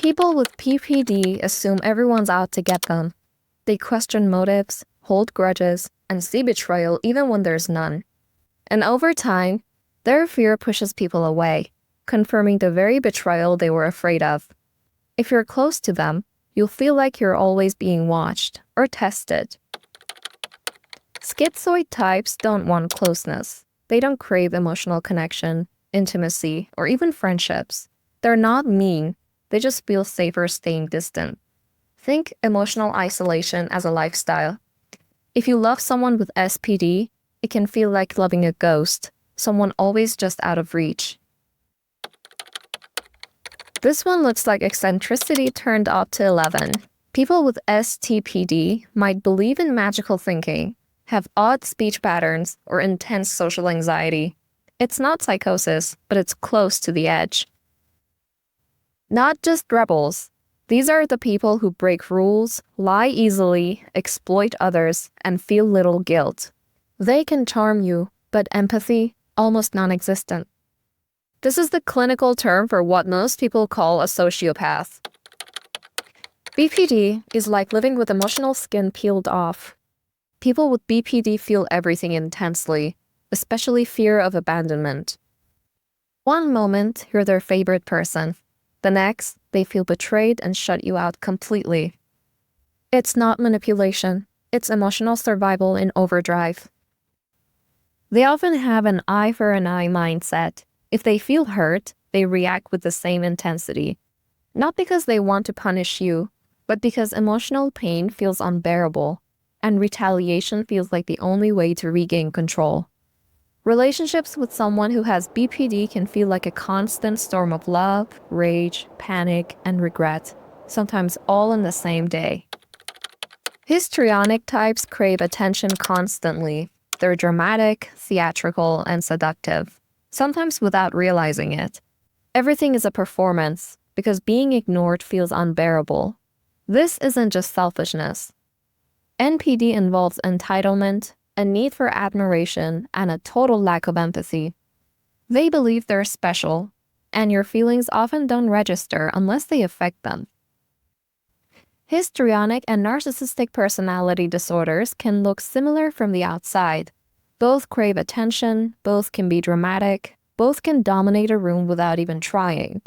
People with PPD assume everyone's out to get them. They question motives, hold grudges, and see betrayal even when there's none. And over time, their fear pushes people away, confirming the very betrayal they were afraid of. If you're close to them, you'll feel like you're always being watched or tested. Schizoid types don't want closeness. They don't crave emotional connection, intimacy, or even friendships. They're not mean. They just feel safer staying distant. Think emotional isolation as a lifestyle. If you love someone with SPD, it can feel like loving a ghost, someone always just out of reach. This one looks like eccentricity turned up to 11. People with STPD might believe in magical thinking, have odd speech patterns, or intense social anxiety. It's not psychosis, but it's close to the edge. Not just rebels. These are the people who break rules, lie easily, exploit others, and feel little guilt. They can charm you, but empathy, almost non-existent. This is the clinical term for what most people call a sociopath. BPD is like living with emotional skin peeled off. People with BPD feel everything intensely, especially fear of abandonment. One moment, you're their favorite person. The next, they feel betrayed and shut you out completely. It's not manipulation. It's emotional survival in overdrive. They often have an eye for an eye mindset. If they feel hurt, they react with the same intensity. Not because they want to punish you, but because emotional pain feels unbearable, and retaliation feels like the only way to regain control. Relationships with someone who has BPD can feel like a constant storm of love, rage, panic, and regret, sometimes all in the same day. Histrionic types crave attention constantly. They're dramatic, theatrical, and seductive, sometimes without realizing it. Everything is a performance, because being ignored feels unbearable. This isn't just selfishness. NPD involves entitlement, a need for admiration, and a total lack of empathy. They believe they're special, and your feelings often don't register unless they affect them. Histrionic and narcissistic personality disorders can look similar from the outside. Both crave attention, both can be dramatic, both can dominate a room without even trying.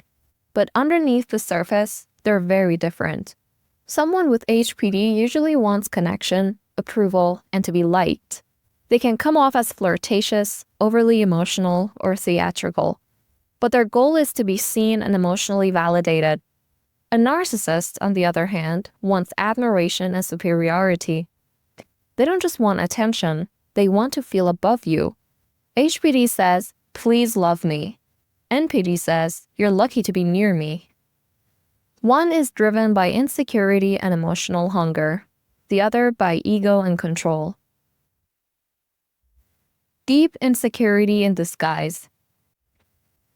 But underneath the surface, they're very different. Someone with HPD usually wants connection, approval, and to be liked. They can come off as flirtatious, overly emotional, or theatrical. But their goal is to be seen and emotionally validated. A narcissist, on the other hand, wants admiration and superiority. They don't just want attention, they want to feel above you. HPD says, "Please love me." NPD says, "You're lucky to be near me." One is driven by insecurity and emotional hunger, the other by ego and control. Deep insecurity in disguise.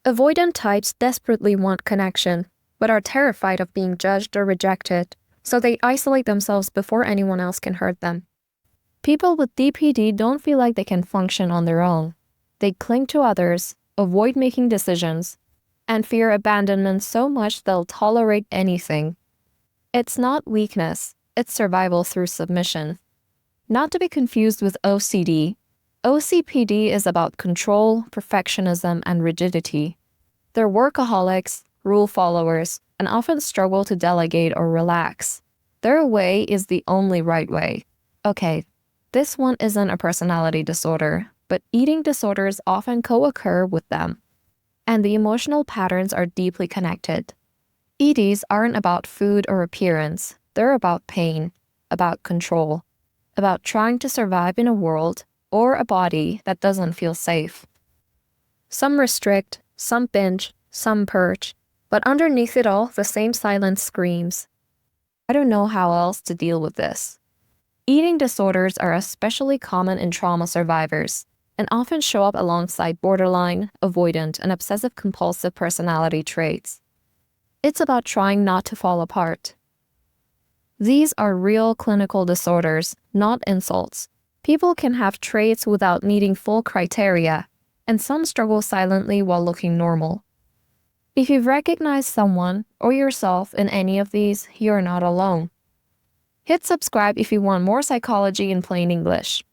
Avoidant types desperately want connection, but are terrified of being judged or rejected, so they isolate themselves before anyone else can hurt them. People with DPD don't feel like they can function on their own. They cling to others, avoid making decisions, and fear abandonment so much they'll tolerate anything. It's not weakness, it's survival through submission. Not to be confused with OCD. OCPD is about control, perfectionism, and rigidity. They're workaholics, rule followers, and often struggle to delegate or relax. Their way is the only right way. Okay, this one isn't a personality disorder, but eating disorders often co-occur with them, and the emotional patterns are deeply connected. EDs aren't about food or appearance. They're about pain, about control, about trying to survive in a world or a body that doesn't feel safe. Some restrict, some binge, some purge, but underneath it all, the same silence screams, "I don't know how else to deal with this." Eating disorders are especially common in trauma survivors and often show up alongside borderline, avoidant, and obsessive-compulsive personality traits. It's about trying not to fall apart. These are real clinical disorders, not insults. People can have traits without meeting full criteria, and some struggle silently while looking normal. If you've recognized someone or yourself in any of these, you're not alone. Hit subscribe if you want more psychology in plain English.